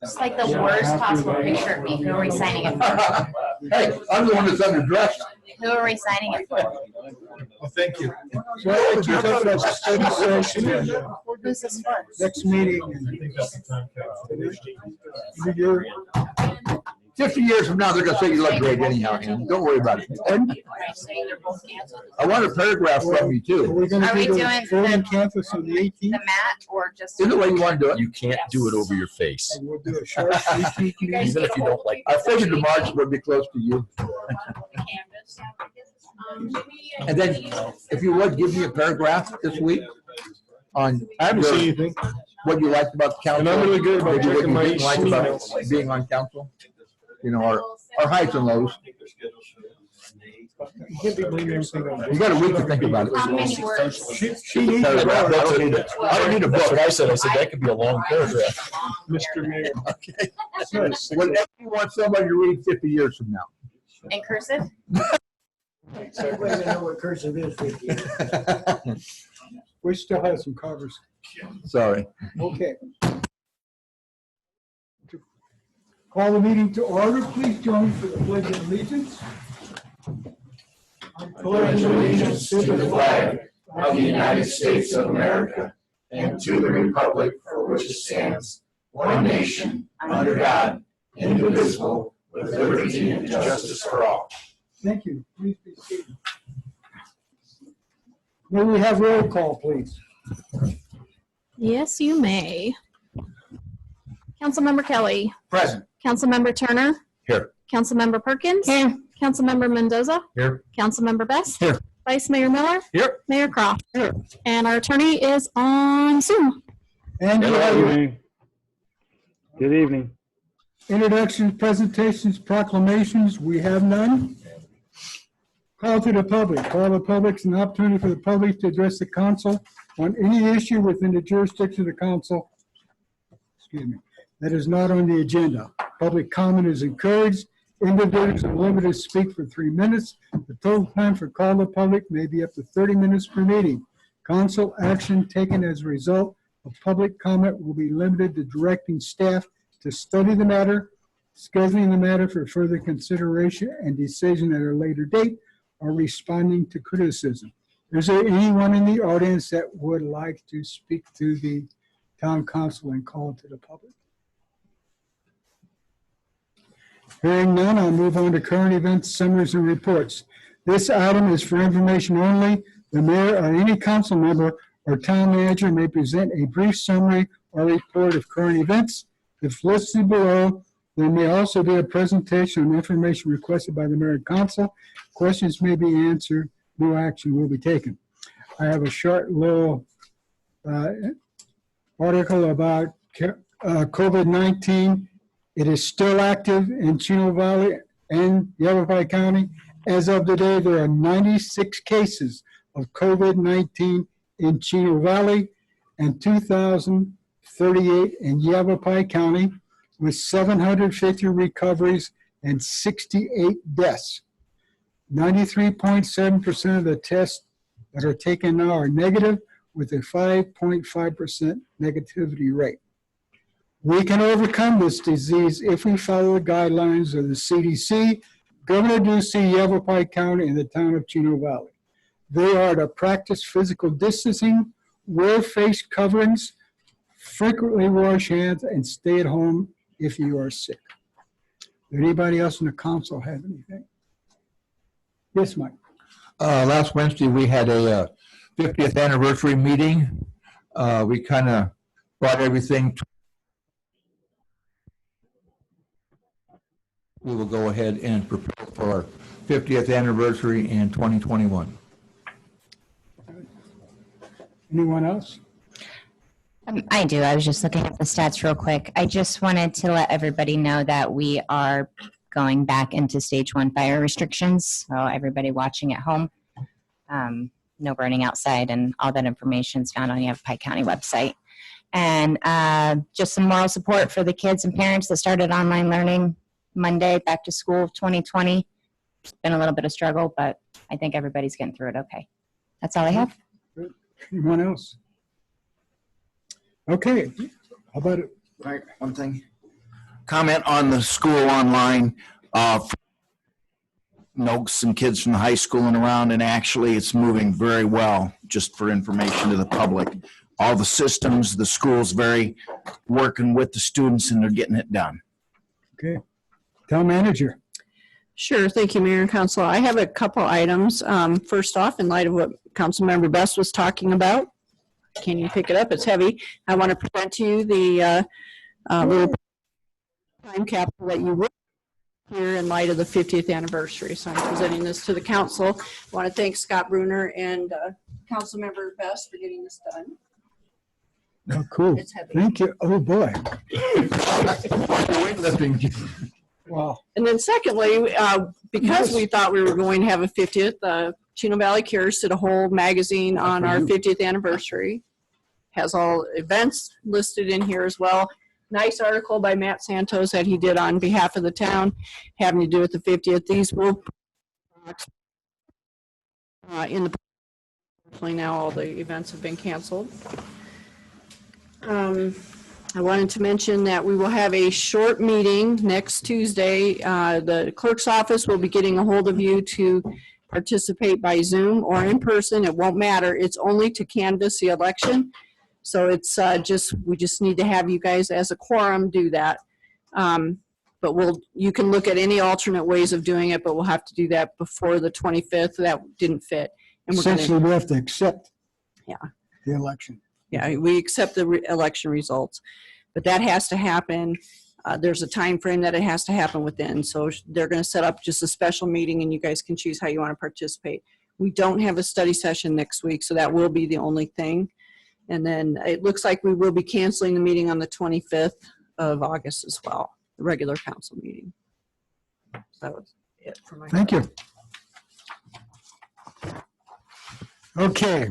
It's like the worst possible picture of me. Who are we signing it for? Hey, I'm the one that's underdressed. Who are we signing it for? Well, thank you. So I'll let you talk about the study session and Who's this for? next meeting. I think that's the time capsule. You're 50 years from now, they're gonna say you look great anyhow, Ann. Don't worry about it. Are you saying they're both canceled? I want a paragraph from you too. We're going Are we to do doing the voting the- campus on the 18th. The mat or just? Either way you want to do it. You can't do it over your face. And we'll do a short 18th meeting. Even if you don't like I figured the March would be close to you. And then, if you would, give me a paragraph this week on I haven't your- seen anything. what you liked about council. And I'm really good about maybe what checking you my didn't like about emails. being on council. You know, our highs and lows. You can't be blaming everything on You got a week to think about it. How many words? She needs a Paragraph. vote. I don't need it. I don't need a That's book. what I said. I said that could be a long paragraph. Mr. Mayor. Okay. Whatever you want somebody to read 50 years from now. In cursive? Everybody know what cursive is with you. We still have some covers. Sorry. Okay. To call the meeting to order. Please join for the pledge of allegiance. I pledge allegiance to the flag of the United States of America and to the republic for which it stands, one nation, under God, indivisible, with liberty and justice for all. Thank you. Please be seated. May we have roll call, please? Yes, you may. Councilmember Kelly. Present. Councilmember Turner. Here. Councilmember Perkins. Here. Councilmember Mendoza. Here. Councilmember Best. Here. Vice Mayor Miller. Here. Mayor Croft. Here. And our attorney is on Zoom. And you have your Good evening. introductions, presentations, proclamations. We have none. Call to the public. Call the public is an opportunity for the public to address the council on any issue within the jurisdiction of the council, that is not on the agenda. Public comment is encouraged. Individuals are limited to speak for 3 minutes. The total time for call to public may be up to 30 minutes per meeting. Council action taken as a result of public comment will be limited to directing staff to study the matter, scheduling the matter for further consideration and decision at a later date, or responding to criticism. Is there anyone in the audience that would like to speak to the town council and call to the public? Hearing none, I'll move on to current events, summaries, and reports. This item is for information only. The mayor or any council member or town manager may present a brief summary or report of current events. If listed below, there may also be a presentation on information requested by the mayor and council. Questions may be answered. No action will be taken. I have a short little article about COVID-19. It is still active in Chino Valley and Yavapai County. As of today, there are 96 cases of COVID-19 in Chino Valley and 2,038 in Yavapai County, with 750 recoveries and 68 deaths. 93.7% of the tests that are taken now are negative, with a 5.5% negativity rate. We can overcome this disease if we follow the guidelines of the CDC, Governor Ducey, Yavapai County, and the town of Chino Valley. They are to practice physical distancing, wear face coverings, frequently wash hands, and stay at home if you are sick. Does anybody else in the council have anything? Yes, Mike. Last Wednesday, we had a 50th anniversary meeting. We kind of brought everything. We will go ahead and prepare for our 50th anniversary in 2021. Anyone else? I do. I was just looking at the stats real quick. I just wanted to let everybody know that we are going back into stage 1 fire restrictions. So everybody watching at home, no burning outside, and all that information is found on the Yavapai County website. And just some moral support for the kids and parents that started online learning Monday, back to school 2020. It's been a little bit of struggle, but I think everybody's getting through it okay. That's all I have. Good. Anyone else? Okay, how about it? Right, one thing. Comment on the school online. Some kids from the high school and around, and actually it's moving very well, just for information to the public. All the systems, the school's very working with the students and they're getting it done. Okay. Town manager. Sure. Thank you, Mayor and Council. I have a couple items. First off, in light of what Councilmember Best was talking about, can't even pick it up, it's heavy. I want to present to you the little time capsule that you will here in light of the 50th anniversary. So I'm presenting this to the council. I want to thank Scott Bruner and Councilmember Best for getting this done. Oh, cool. It's heavy. Thank you. Oh, boy. Weightlifting. Wow. And then secondly, because we thought we were going to have a 50th, Chino Valley Cures did a whole magazine on our 50th anniversary. Has all events listed in here as well. Nice article by Matt Santos that he did on behalf of the town having to do with the 50th. These will in the now all the events have been canceled. I wanted to mention that we will have a short meeting next Tuesday. The clerk's office will be getting a hold of you to participate by Zoom or in person. It won't matter. It's only to canvass the election. So it's we just need to have you guys as a quorum do that. But you can look at any alternate ways of doing it, but we'll have to do that before the 25th. That didn't fit. And Essentially, we have to accept Yeah. the election. Yeah, we accept the election results, but that has to happen. There's a time frame that it has to happen within. So they're going to set up just a special meeting and you guys can choose how you want to participate. We don't have a study session next week, so that will be the only thing. And then it looks like we will be canceling the meeting on the 25th of August as well, the regular council meeting. So that was it for my. Thank you. Okay.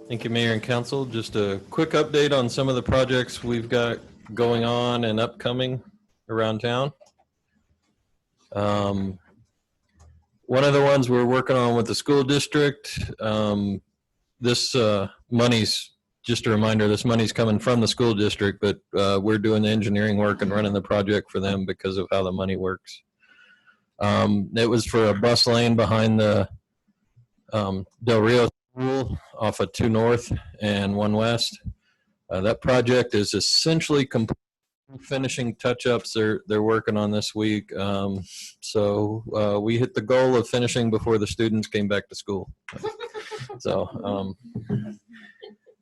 Thank you, Mayor and Council. Just a quick update on some of the projects we've got going on and upcoming around town. One of the ones we're working on with the school district, this money's, just a reminder, this money's coming from the school district, but we're doing the engineering work and running the project for them because of how the money works. It was for a bus lane behind the Del Rio School off of 2 North and 1 West. That project is essentially complete. Finishing touch-ups they're working on this week. So we hit the goal of finishing before the students came back to school. So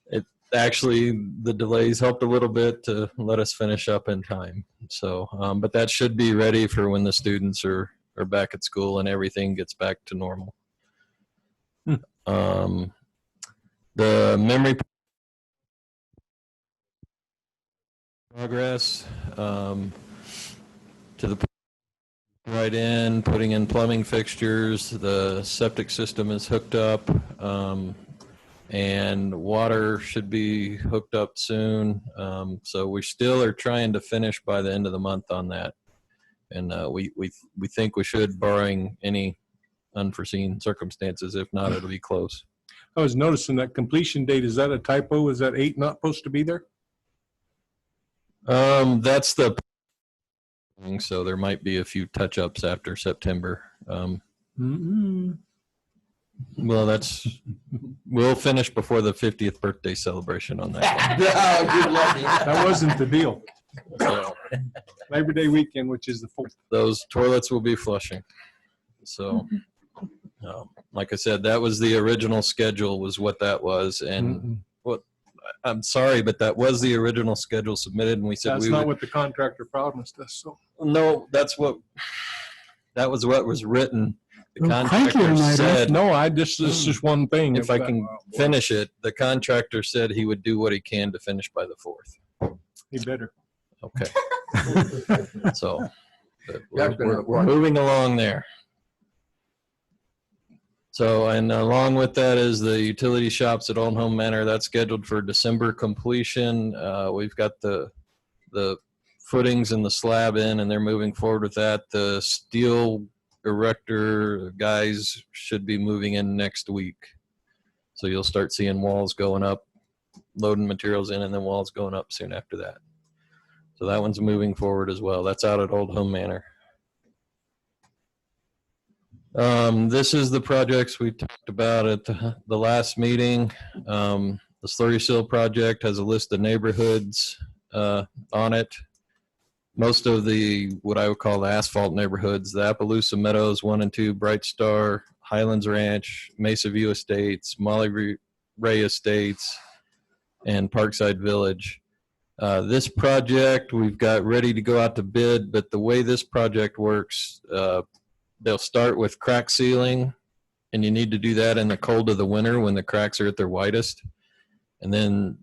it actually, the delays helped a little bit to let us finish up in time. So, but that should be ready for when the students are back at school and everything gets back to normal. The memory progress to the right in, putting in plumbing fixtures. The septic system is hooked up, and water should be hooked up soon. So we still are trying to finish by the end of the month on that, and we think we should, barring any unforeseen circumstances. If not, it'll be close. I was noticing that completion date, is that a typo? Is that 8 not supposed to be there? That's the thing, so there might be a few touch-ups after September. Well, we'll finish before the 50th birthday celebration on that That wasn't the deal. one. So Labor Day weekend, which is the 4th. those toilets will be flushing. So, like I said, that was the original schedule, was what that was, and I'm sorry, but that was the original schedule submitted, and we said That's not what the contractor promised us, so. No, that was what was written. The Well, thank you, contractor United. said, No, this is just one thing. if I can finish it, the contractor said he would do what he can to finish by the 4th. He better. Okay. So, but we're moving along there. So, and along with that is the utility shops at Old Home Manor. That's scheduled for December completion. We've got the footings and the slab in, and they're moving forward with that. The steel erector guys should be moving in next week. So you'll start seeing walls going up, loading materials in, and then walls going up soon after that. So that one's moving forward as well. That's out at Old Home Manor. This is the projects we talked about at the last meeting. The slurry seal project has a list of neighborhoods on it. Most of the, what I would call the asphalt neighborhoods, the Appaloosa Meadows 1 and 2, Bright Star, Highlands Ranch, Mesa View Estates, Molly Ray Estates, and Parkside Village. This project we've got ready to go out to bid, but the way this project works, they'll start with crack sealing, and you need to do that in the cold of the winter when the cracks are at their widest. And then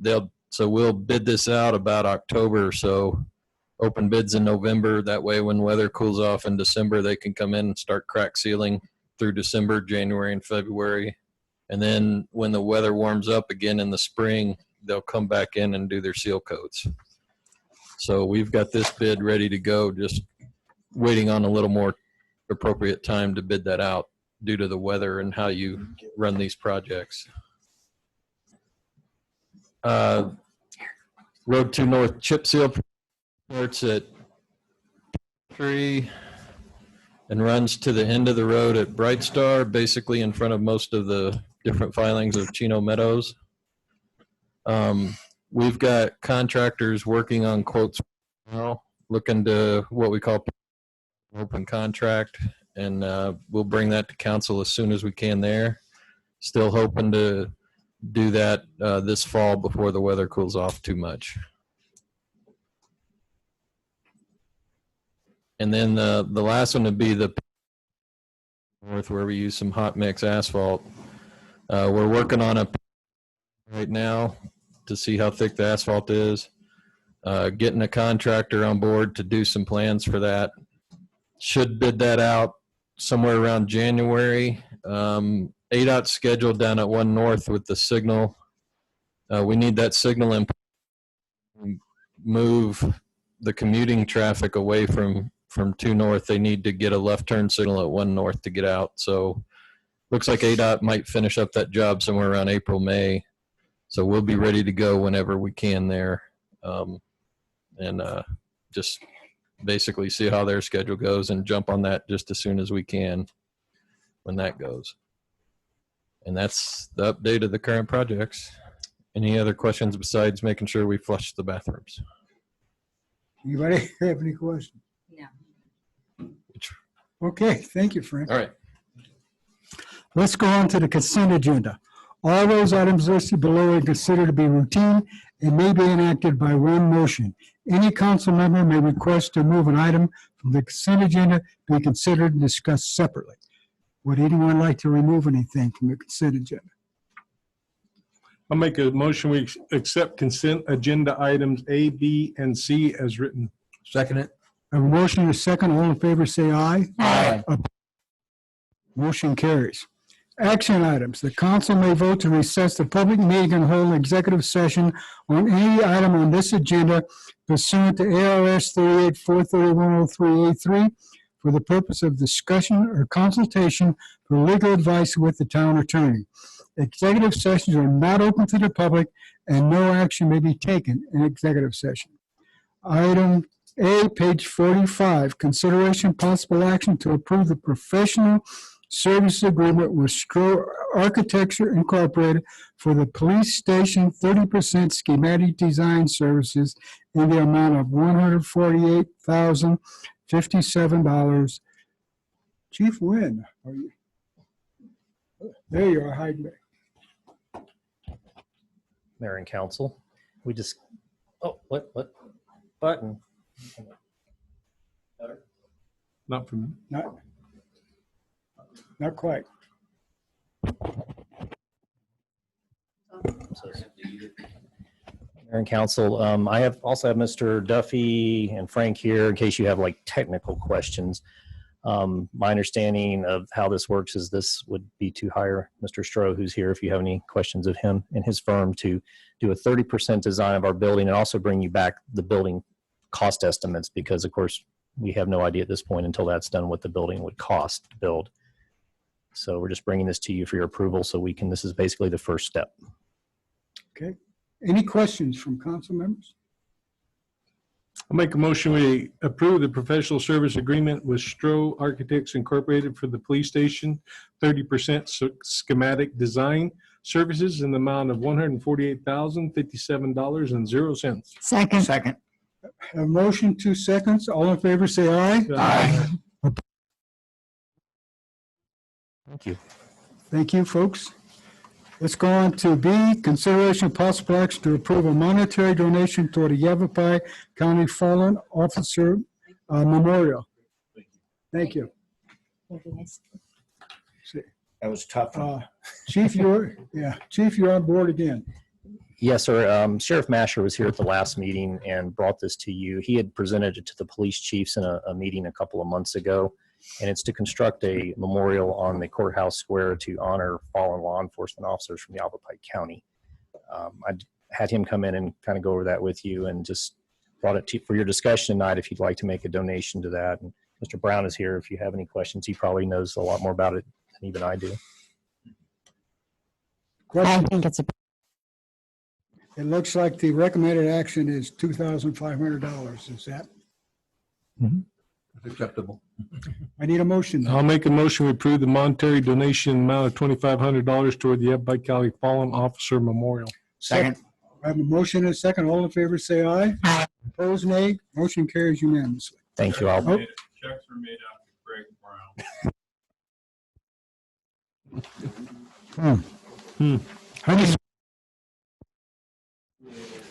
we'll bid this out about October or so. Open bids in November. That way when weather cools off in December, they can come in and start crack sealing through December, January, and February. And then when the weather warms up again in the spring, they'll come back in and do their seal coats. So we've got this bid ready to go, just waiting on a little more appropriate time to bid that out due to the weather and how you run these projects. Road 2 North chip seal starts at 3 and runs to the end of the road at Bright Star, basically in front of most of the different filings of Chino Meadows. We've got contractors working on quotes now, looking to what we call open contract, and we'll bring that to council as soon as we can there. Still hoping to do that this fall before the weather cools off too much. And then the last one would be the north, where we use some hot mix asphalt. We're working on a right now to see how thick the asphalt is. Getting a contractor on board to do some plans for that. Should bid that out somewhere around January. ADOT scheduled down at 1 North with the signal. We need that signal in, move the commuting traffic away from 2 North. They need to get a left turn signal at 1 North to get out. So looks like ADOT might finish up that job somewhere around April, May. So we'll be ready to go whenever we can there. Just basically see how their schedule goes and jump on that just as soon as we can when that goes. And that's the update of the current projects. Any other questions besides making sure we flush the bathrooms? Anybody have any questions? No. Okay, thank you, Frank. All right. Let's go on to the consent agenda. All those items listed below are considered to be routine and may be enacted by one motion. Any council member may request to move an item from the consent agenda to be considered and discussed separately. Would anyone like to remove anything from the consent agenda? I'll make a motion, we accept consent agenda items A, B, and C as written. Second it. A motion and a second. All in favor, say aye. Aye. Motion carries. Action items. The council may vote to recess the public meeting and hold an executive session on any item on this agenda pursuant to ARS 38-431-03A3 for the purpose of discussion or consultation for legal advice with the town attorney. Executive sessions are not open to the public and no action may be taken in executive session. Item A, page 45, consideration possible action to approve the professional service agreement with Stroh Architecture Incorporated for the police station 30% schematic design services in the amount of $148,057. Chief Wynn, are you? There you are, hiding back. Mayor and council, we just, oh, what button? Not for me. Not quite. Mayor and council, I also have Mr. Duffy and Frank here in case you have like technical questions. My understanding of how this works is this would be to hire Mr. Stroh, who's here, if you have any questions of him and his firm, to do a 30% design of our building and also bring you back the building cost estimates because, of course, we have no idea at this point until that's done what the building would cost to build. So we're just bringing this to you for your approval so we can, this is basically the first step. Okay. Any questions from council members? I'll make a motion, we approve the professional service agreement with Stroh Architects Incorporated for the police station, 30% schematic design services in the amount of $148,057.00. Second. Second. A motion, 2 seconds. All in favor, say aye. Aye. Thank you. Thank you, folks. Let's go on to B, consideration of possible action to approve a monetary donation toward the Yavapai County Fallen Officer Memorial. Thank you. That was tough. Chief, you're on board again. Yes, sir. Sheriff Masher was here at the last meeting and brought this to you. He had presented it to the police chiefs in a meeting a couple of months ago. And it's to construct a memorial on the courthouse square to honor fallen law enforcement officers from Yavapai County. I had him come in and kind of go over that with you and just brought it to for your discussion tonight if you'd like to make a donation to that. And Mr. Brown is here if you have any questions. He probably knows a lot more about it than even I do. I Question. think it's a It looks like the recommended action is $2,500. Is that? Acceptable. I need a motion. I'll make a motion, we approve the monetary donation amount of $2,500 toward the Yavapai County Fallen Officer Memorial. Second. I have a motion and a second. All in favor, say aye. Aye. Opposed, nay. Motion carries unanimously. Thank you. I'll Checks are made out to Greg Brown.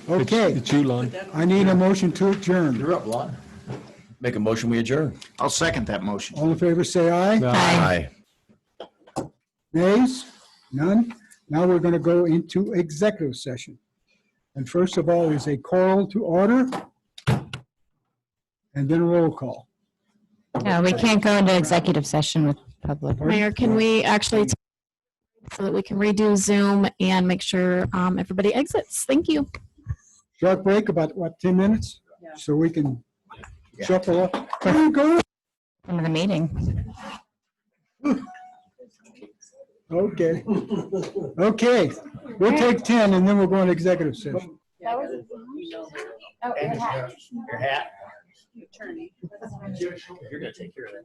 Okay, It's you, Lon. I need a motion to adjourn. You're up, Lon. Make a motion, we adjourn. I'll second that motion. All in favor, say aye. Aye. Nays? None? Now we're going to go into executive session. And first of all is a call to order and then a roll call. No, we can't go into executive session with public. Mayor, can we actually, so that we can redo Zoom and make sure everybody exits? Thank you. Short break, about what, 10 minutes? So we can shuffle up. There you go. Into the meeting. Okay. Okay, we'll take 10 and then we'll go into executive session. Your hat. You're gonna take care of that.